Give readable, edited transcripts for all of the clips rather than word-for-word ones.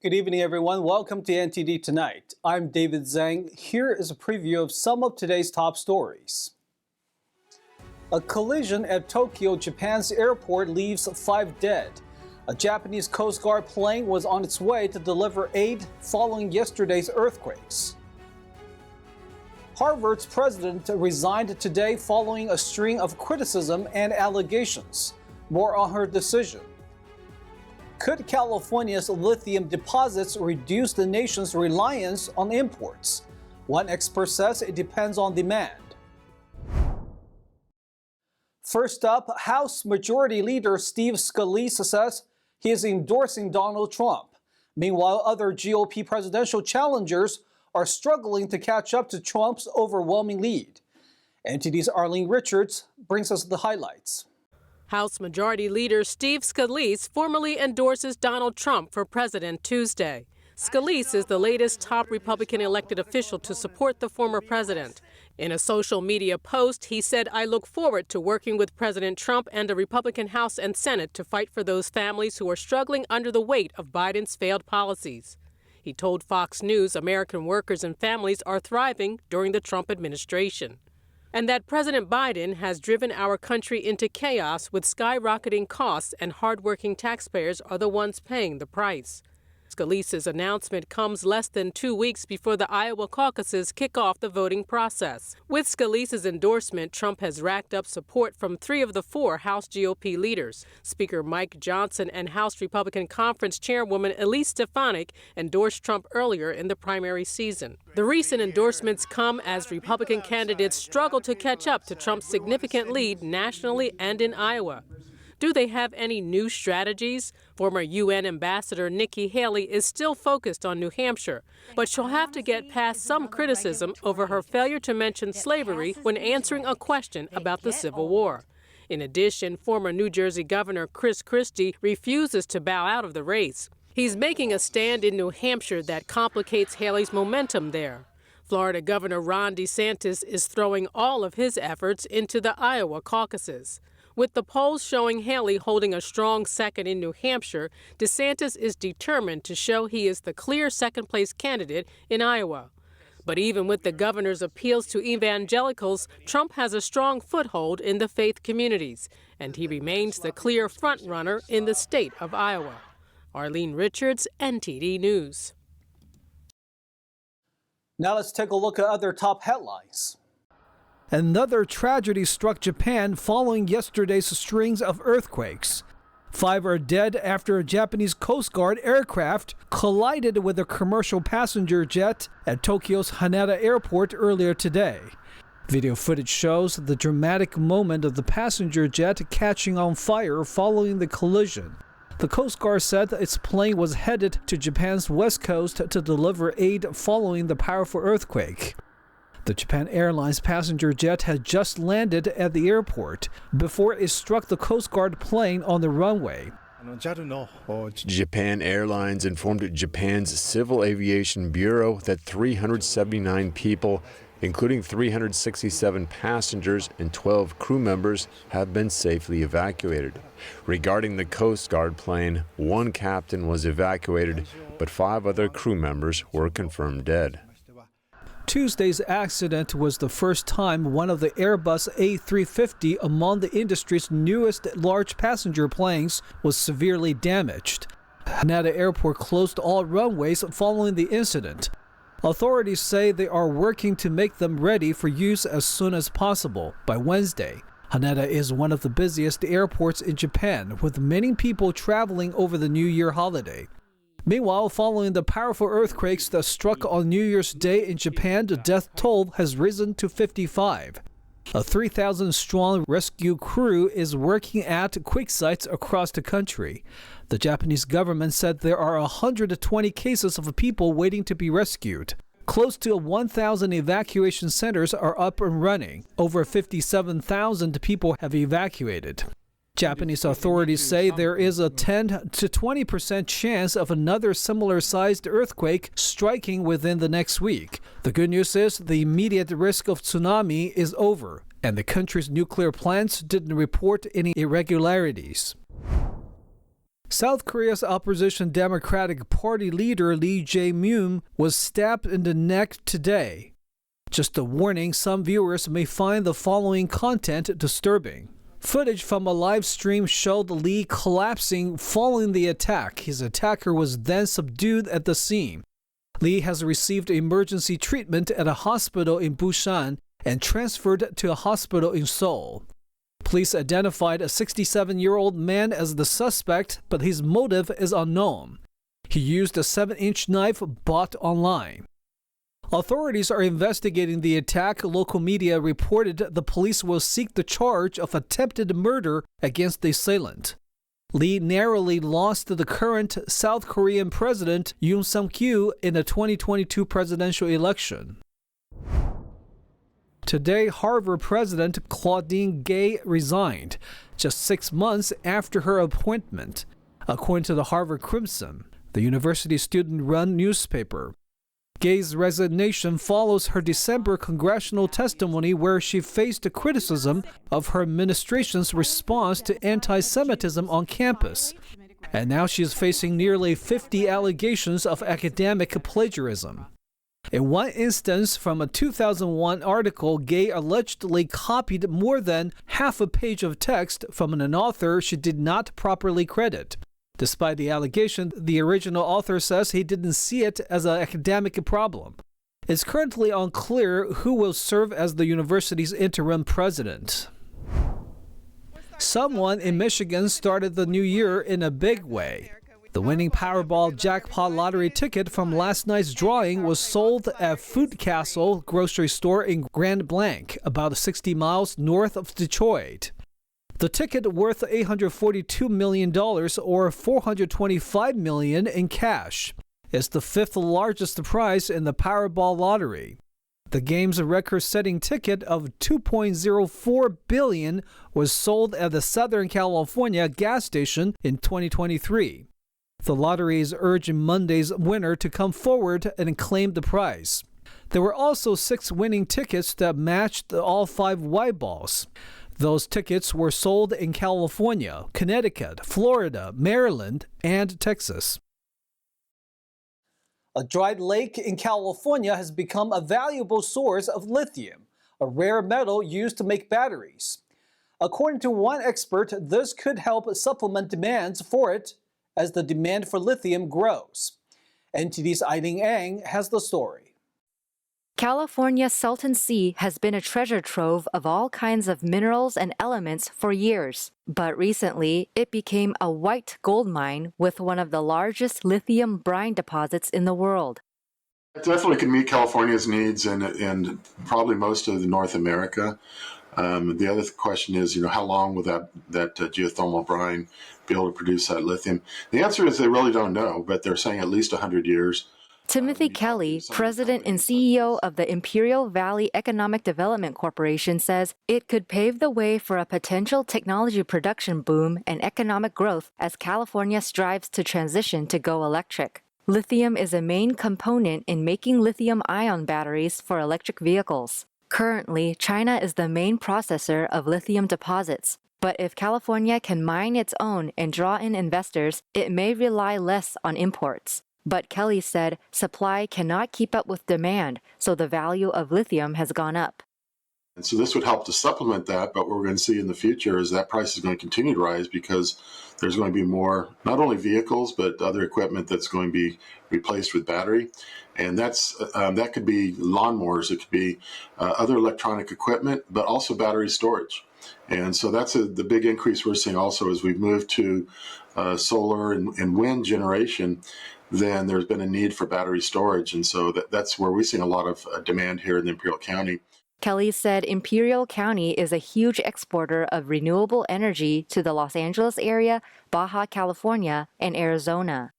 Good evening, everyone. Welcome to NTD Tonight. I'm David Zhang. Here is a preview of some of today's top stories. A collision at Tokyo, Japan's airport leaves 5 dead. A Japanese Coast Guard plane was on its way to deliver aid following yesterday's earthquakes. Harvard's president resigned today following a string of criticism and allegations. More on her decision. Could California's lithium deposits reduce the nation's reliance on imports? One expert says it depends on demand. First up, House Majority Leader Steve Scalise says he is endorsing Donald Trump. Meanwhile, other GOP presidential challengers are struggling to catch up to Trump's overwhelming lead. NTD's Arlene Richards brings us the highlights. House Majority Leader Steve Scalise formally endorses Donald Trump for president Tuesday. Scalise is the latest top Republican elected official to support the former president. In a social media post, he said, "I look forward to working with President Trump and the Republican House and Senate to fight for those families who are struggling under the weight of Biden's failed policies." He told Fox News American workers and families are thriving during the Trump administration, and that President Biden has driven our country into chaos with skyrocketing costs, and hardworking taxpayers are the ones paying the price. Scalise's announcement comes less than 2 weeks before the Iowa caucuses kick off the voting process. With Scalise's endorsement, Trump has racked up support from 3 of the 4 House GOP leaders. Speaker Mike Johnson and House Republican Conference Chairwoman Elise Stefanik endorsed Trump earlier in the primary season. The recent endorsements come as Republican candidates struggle to catch up to Trump's significant lead nationally and in Iowa. Do they have any new strategies? Former UN Ambassador Nikki Haley is still focused on New Hampshire, but she'll have to get past some criticism over her failure to mention slavery when answering a question about the Civil War. In addition, former New Jersey Governor Chris Christie refuses to bow out of the race. He's making a stand in New Hampshire that complicates Haley's momentum there. Florida Governor Ron DeSantis is throwing all of his efforts into the Iowa caucuses. With the polls showing Haley holding a strong second in New Hampshire, DeSantis is determined to show he is the clear second-place candidate in Iowa. But even with the governor's appeals to evangelicals, Trump has a strong foothold in the faith communities, and he remains the clear frontrunner in the state of Iowa. Arlene Richards, NTD News. Now let's take a look at other top headlines. Another tragedy struck Japan following yesterday's strings of earthquakes. 5 are dead after a Japanese Coast Guard aircraft collided with a commercial passenger jet at Tokyo's Haneda airport earlier today. Video footage shows the dramatic moment of the passenger jet catching on fire following the collision. The Coast Guard said its plane was headed to Japan's west coast to deliver aid following the powerful earthquake. The Japan Airlines passenger jet had just landed at the airport before it struck the Coast Guard plane on the runway. Japan Airlines informed Japan's Civil Aviation Bureau that 379 people, including 367 passengers and 12 crew members, have been safely evacuated. Regarding the Coast Guard plane, 1 captain was evacuated, but 5 other crew members were confirmed dead. Tuesday's accident was the first time one of the Airbus A350, among the industry's newest large passenger planes, was severely damaged. Haneda Airport closed all runways following the incident. Authorities say they are working to make them ready for use as soon as possible by Wednesday. Haneda is one of the busiest airports in Japan, with many people traveling over the New Year holiday. Meanwhile, following the powerful earthquakes that struck on New Year's Day in Japan, the death toll has risen to 55. A 3,000-strong rescue crew is working at quake sites across the country. The Japanese government said there are 120 cases of people waiting to be rescued. Close to 1,000 evacuation centers are up and running. Over 57,000 people have evacuated. Japanese authorities say there is a 10 to 20% chance of another similar-sized earthquake striking within the next week. The good news is the immediate risk of tsunami is over, and the country's nuclear plants didn't report any irregularities. South Korea's opposition Democratic Party leader Lee Jae-myung was stabbed in the neck today. Just a warning, some viewers may find the following content disturbing. Footage from a live stream showed Lee collapsing following the attack. His attacker was then subdued at the scene. Lee has received emergency treatment at a hospital in Busan and transferred to a hospital in Seoul. Police identified a 67-year-old man as the suspect, but his motive is unknown. He used a 7-inch knife bought online. Authorities are investigating the attack. Local media reported the police will seek the charge of attempted murder against the assailant. Lee narrowly lost to the current South Korean President Yoon Suk-yeol in the 2022 presidential election. Today, Harvard President Claudine resigned, just 6 months after her appointment, according to the Harvard Crimson, the university student-run newspaper. Gay's resignation follows her December congressional testimony where she faced criticism of her administration's response to anti-Semitism on campus. And now she is facing nearly 50 allegations of academic plagiarism. In one instance, from a 2001 article, Gay allegedly copied more than half a page of text from an author she did not properly credit. Despite the allegation, the original author says he didn't see it as an academic problem. It's currently unclear who will serve as the university's interim president. Someone in Michigan started the new year in a big way. The winning Powerball Jackpot lottery ticket from last night's drawing was sold at Food Castle grocery store in Grand Blanc, about 60 miles north of Detroit. The ticket, worth $842 million or $425 million in cash, is the 5th largest prize in the Powerball lottery. The game's record-setting ticket of $2.04 billion was sold at the Southern California gas station in 2023. The lottery is urging Monday's winner to come forward and claim the prize. There were also 6 winning tickets that matched all 5 white balls. Those tickets were sold in California, Connecticut, Florida, Maryland, and Texas. A dried lake in California has become a valuable source of lithium, a rare metal used to make batteries. According to one expert, this could help supplement demands for it as the demand for lithium grows. NTD's Aiding Ang has the story. California's Salton Sea has been a treasure trove of all kinds of minerals and elements for years. But recently, it became a white gold mine with one of the largest lithium brine deposits in the world. It definitely can meet California's needs and probably most of North America. The other question is, how long will that geothermal brine be able to produce that lithium? The answer is they really don't know, but they're saying at least 100 years. Timothy Kelly, president and CEO of the Imperial Valley Economic Development Corporation, says it could pave the way for a potential technology production boom and economic growth as California strives to transition to go electric. Lithium is a main component in making lithium-ion batteries for electric vehicles. Currently, China is the main processor of lithium deposits. But if California can mine its own and draw in investors, it may rely less on imports. But Kelly said supply cannot keep up with demand, so the value of lithium has gone up. And so this would help to supplement that, but what we're going to see in the future is that price is going to continue to rise because there's going to be more, not only vehicles, but other equipment that's going to be replaced with battery. And that could be lawnmowers, it could be other electronic equipment, but also battery storage. And so that's the big increase we're seeing also as we've moved to solar and wind generation. Then there's been a need for battery storage. And so that's where we're seeing a lot of demand here in the Imperial County. Kelly said Imperial County is a huge exporter of renewable energy to the Los Angeles area, Baja California, and Arizona.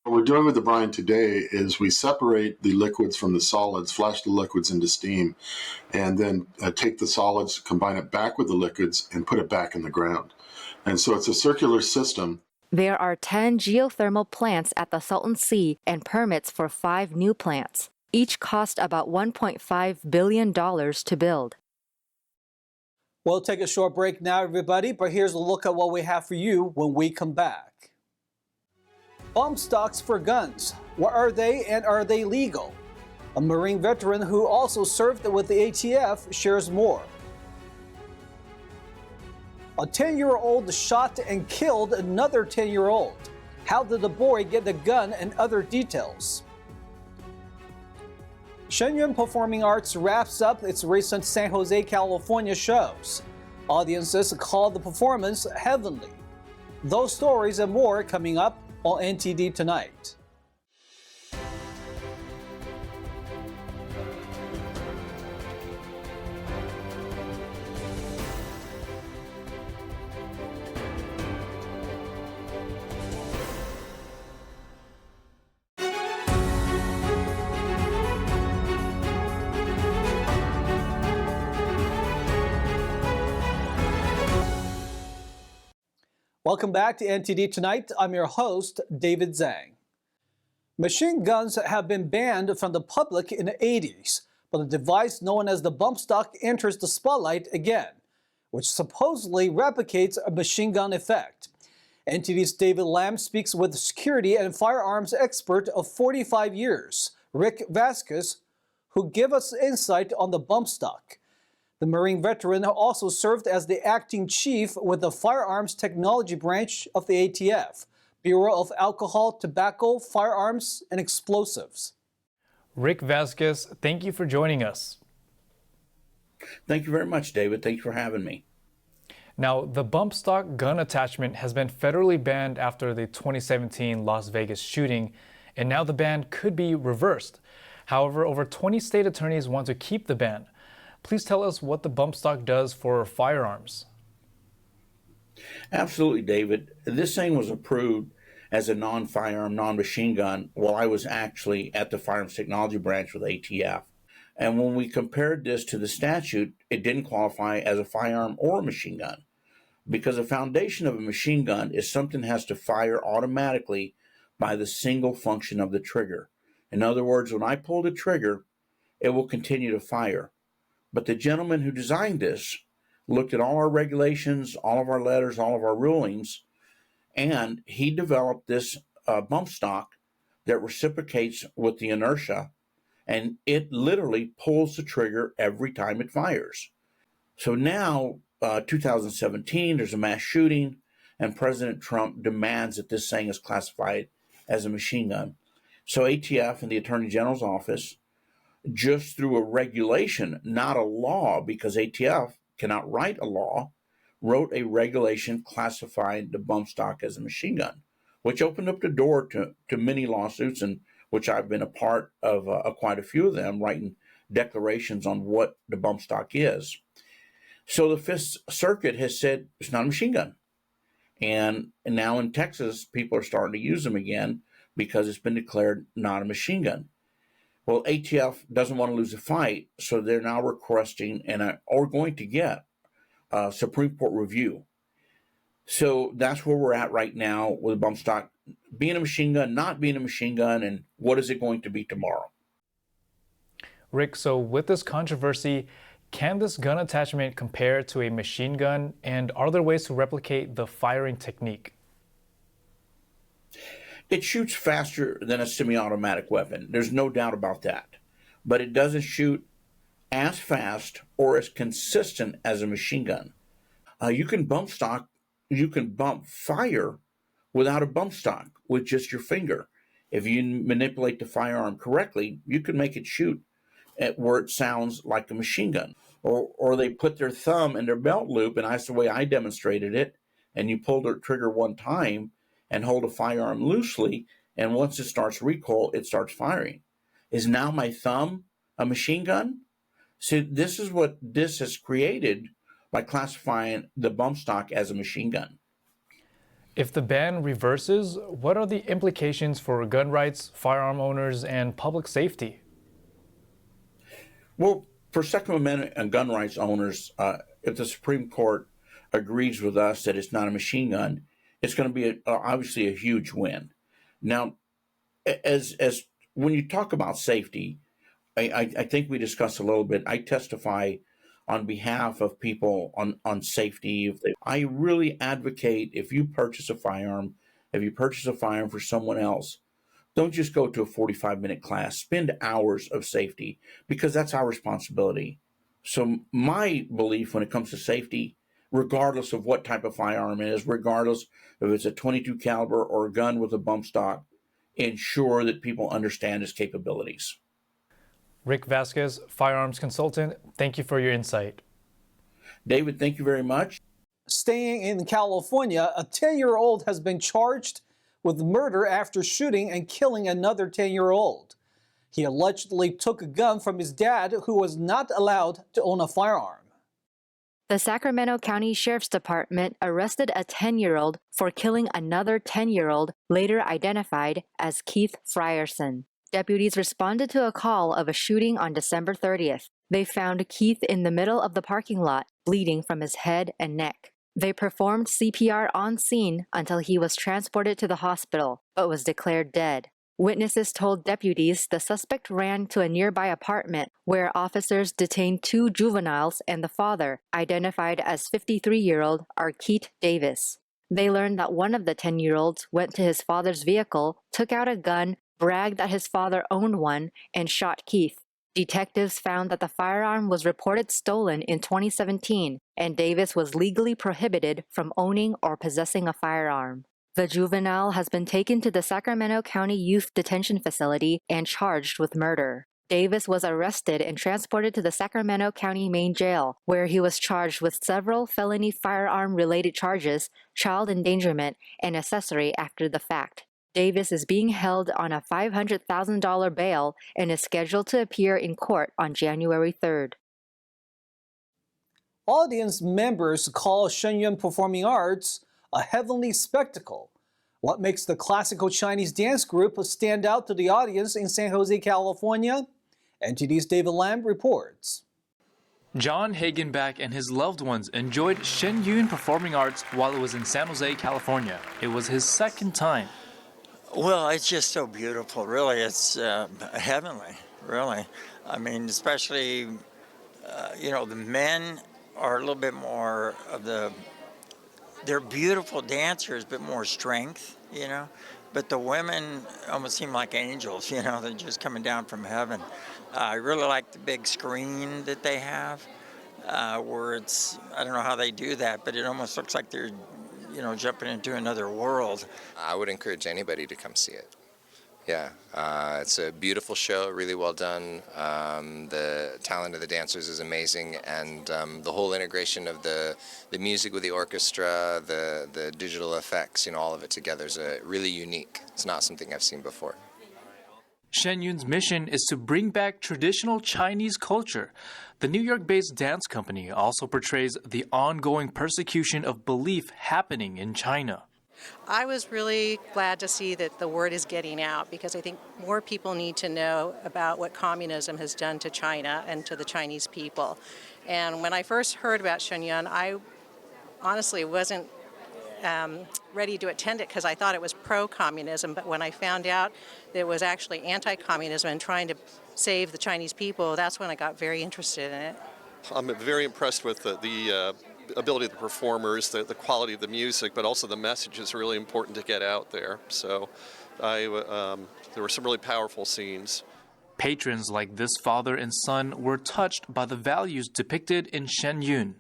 What we're doing with the brine today is we separate the liquids from the solids, flash the liquids into steam, and then take the solids, combine it back with the liquids, and put it back in the ground. And so it's a circular system. There are 10 geothermal plants at the Salton Sea and permits for 5 new plants. Each cost about $1.5 billion to build. We'll take a short break now, everybody, but here's a look at what we have for you when we come back. Bump stocks for guns. What are they and are they legal? A Marine veteran who also served with the ATF shares more. A 10-year-old shot and killed another 10-year-old. How did the boy get the gun and other details? Shen Yun Performing Arts wraps up its recent San Jose, California shows. Audiences called the performance heavenly. Those stories and more coming up on NTD Tonight. Welcome back to NTD Tonight. I'm your host, David Zhang. Machine guns have been banned from the public in the 80s, but a device known as the bump stock enters the spotlight again, which supposedly replicates a machine gun effect. NTD's David Lam speaks with security and firearms expert of 45 years, Rick Vasquez, who give us insight on the bump stock. The Marine veteran also served as the acting chief with the Firearms Technology Branch of the ATF, Bureau of Alcohol, Tobacco, Firearms, and Explosives. Rick Vasquez, thank you for joining us. Thank you very much, David. Thank you for having me. Now, the bump stock gun attachment has been federally banned after the 2017 Las Vegas shooting, and now the ban could be reversed. However, over 20 state attorneys want to keep the ban. Please tell us what the bump stock does for firearms. Absolutely, David. This thing was approved as a non-firearm, non-machine gun while I was actually at the Firearms Technology Branch with ATF. And when we compared this to the statute, it didn't qualify as a firearm or a machine gun because the foundation of a machine gun is something that has to fire automatically by the single function of the trigger. In other words, when I pull the trigger, it will continue to fire. But the gentleman who designed this looked at all our regulations, all of our letters, all of our rulings, and he developed this bump stock that reciprocates with the inertia, and it literally pulls the trigger every time it fires. So now, 2017, there's a mass shooting, and President Trump demands that this thing is classified as a machine gun. So ATF and the Attorney General's office, just through a regulation, not a law, because ATF cannot write a law, wrote a regulation classifying the bump stock as a machine gun, which opened up the door to many lawsuits, and which I've been a part of quite a few of them, writing declarations on what the bump stock is. So the Fifth Circuit has said it's not a machine gun. And now in Texas, people are starting to use them again because it's been declared not a machine gun. Well, ATF doesn't want to lose a fight, so they're now requesting and are going to get a Supreme Court review. So that's where we're at right now with bump stock being a machine gun, not being a machine gun, and what is it going to be tomorrow? Rick, so with this controversy, can this gun attachment compare to a machine gun, and are there ways to replicate the firing technique? It shoots faster than a semi-automatic weapon. There's no doubt about that. But it doesn't shoot as fast or as consistent as a machine gun. You can bump fire without a bump stock with just your finger. If you manipulate the firearm correctly, you can make it shoot at where it sounds like a machine gun. Or they put their thumb in their belt loop, and that's the way I demonstrated it, and you pull the trigger one time and hold a firearm loosely, and once it starts recoil, it starts firing. Is now my thumb a machine gun? So this is what this has created by classifying the bump stock as a machine gun. If the ban reverses, what are the implications for gun rights, firearm owners, and public safety? Well, for Second Amendment and gun rights owners, if the Supreme Court agrees with us that it's not a machine gun, it's going to be obviously a huge win. Now, as when you talk about safety, I think we discussed a little bit. I testify on behalf of people on safety. I really advocate, if you purchase a firearm, if you purchase a firearm for someone else, don't just go to a 45-minute class. Spend hours of safety, because that's our responsibility. So my belief when it comes to safety, regardless of what type of firearm it is, regardless if it's a .22 caliber or a gun with a bump stock, ensure that people understand its capabilities. Rick Vasquez, firearms consultant, thank you for your insight. David, thank you very much. Staying in California, a 10-year-old has been charged with murder after shooting and killing another 10-year-old. He allegedly took a gun from his dad, who was not allowed to own a firearm. The Sacramento County Sheriff's Department arrested a 10-year-old for killing another 10-year-old, later identified as Keith Frierson. Deputies responded to a call of a shooting on December 30th. They found Keith in the middle of the parking lot, bleeding from his head and neck. They performed CPR on scene until he was transported to the hospital, but was declared dead. Witnesses told deputies the suspect ran to a nearby apartment where officers detained 2 juveniles and the father, identified as 53-year-old Arkeet Davis. They learned that one of the 10-year-olds went to his father's vehicle, took out a gun, bragged that his father owned one, and shot Keith. Detectives found that the firearm was reported stolen in 2017, and Davis was legally prohibited from owning or possessing a firearm. The juvenile has been taken to the Sacramento County Youth Detention Facility and charged with murder. Davis was arrested and transported to the Sacramento County Main Jail, where he was charged with several felony firearm-related charges, child endangerment, and accessory after the fact. Davis is being held on a $500,000 bail and is scheduled to appear in court on January 3rd. Audience members call Shen Yun Performing Arts a heavenly spectacle. What makes the classical Chinese dance group stand out to the audience in San Jose, California? NTD's David Lamb reports. John Hagenbach and his loved ones enjoyed Shen Yun Performing Arts while it was in San Jose, California. It was his second time. Well, it's just so beautiful, really. It's heavenly, really. I mean, especially, the men are a little bit more of they're beautiful dancers, but more strength, But the women almost seem like angels, they're just coming down from heaven. I really like the big screen that they have, where I don't know how they do that, but it almost looks like they're jumping into another world. I would encourage anybody to come see it. Yeah, it's a beautiful show, really well done. The talent of the dancers is amazing, and the whole integration of the music with the orchestra, the digital effects, all of it together is really unique. It's not something I've seen before. Shen Yun's mission is to bring back traditional Chinese culture. The New York-based dance company also portrays the ongoing persecution of belief happening in China. I was really glad to see that the word is getting out, because I think more people need to know about what communism has done to China and to the Chinese people. And when I first heard about Shen Yun, I honestly wasn't ready to attend it because I thought it was pro-communism, but when I found out that it was actually anti-communism and trying to save the Chinese people, that's when I got very interested in it. I'm very impressed with the ability of the performers, the quality of the music, but also the message is really important to get out there. So there were some really powerful scenes. Patrons like this father and son were touched by the values depicted in Shen Yun.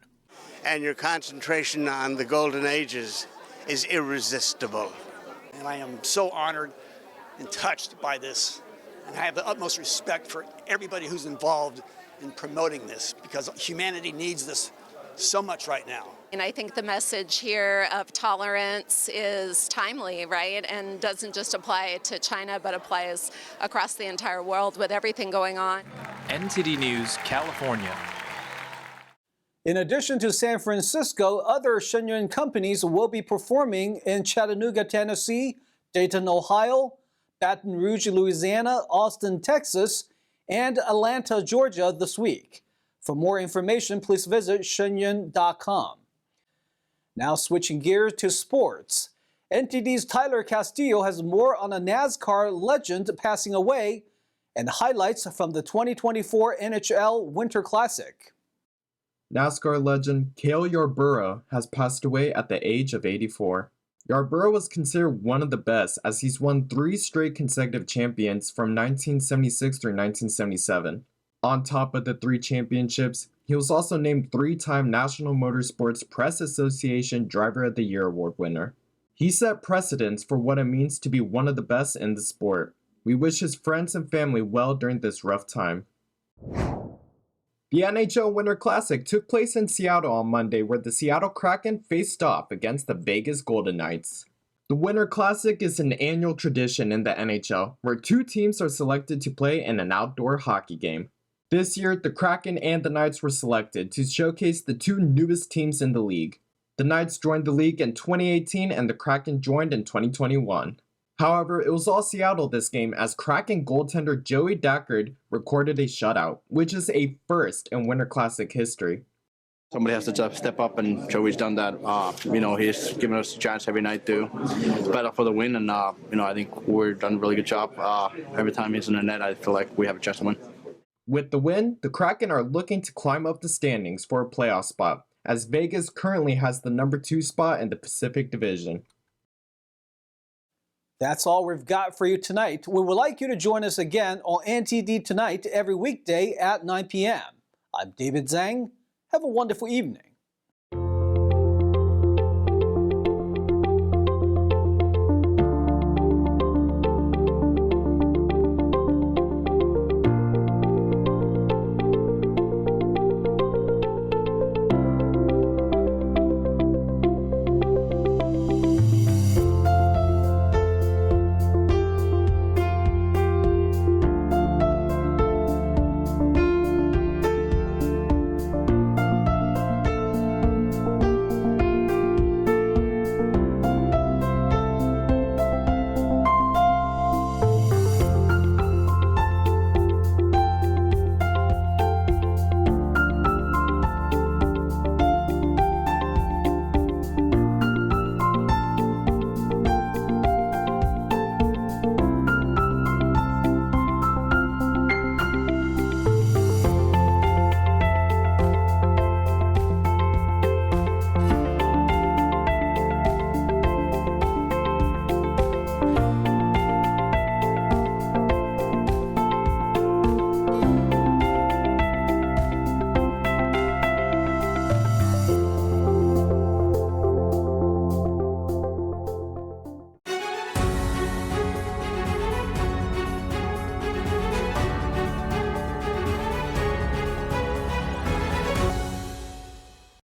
And your concentration on the golden ages is irresistible. And I am so honored and touched by this, and I have the utmost respect for everybody who's involved in promoting this, because humanity needs this so much right now. And I think the message here of tolerance is timely, right? And doesn't just apply to China, but applies across the entire world with everything going on. NTD News, California. In addition to San Francisco, other Shen Yun companies will be performing in Chattanooga, Tennessee, Dayton, Ohio, Baton Rouge, Louisiana, Austin, Texas, and Atlanta, Georgia this week. For more information, please visit shenyun.com. Now switching gears to sports. NTD's Tyler Castillo has more on a NASCAR legend passing away and highlights from the 2024 NHL Winter Classic. NASCAR legend Cale Yarborough has passed away at the age of 84. Yarborough was considered one of the best as he's won 3 straight consecutive champions from 1976 through 1977. On top of the 3 championships, he was also named 3-time National Motorsports Press Association Driver of the Year award winner. He set precedents for what it means to be one of the best in the sport. We wish his friends and family well during this rough time. The NHL Winter Classic took place in Seattle on Monday, where the Seattle Kraken faced off against the Vegas Golden Knights. The Winter Classic is an annual tradition in the NHL, where 2 teams are selected to play in an outdoor hockey game. This year, the Kraken and the Knights were selected to showcase the 2 newest teams in the league. The Knights joined the league in 2018 and the Kraken joined in 2021. However, it was all Seattle this game as Kraken goaltender Joey Dackard recorded a shutout, which is a first in Winter Classic history. Somebody has to step up, and Joey's done that. He's given us a chance every night to battle for the win, and I think we've done a really good job. Every time he's in the net, I feel like we have a chance to win. With the win, the Kraken are looking to climb up the standings for a playoff spot, as Vegas currently has the number 2 spot in the Pacific Division. That's all we've got for you tonight. We would like you to join us again on NTD Tonight every weekday at 9 p.m. I'm David Zhang. Have a wonderful evening.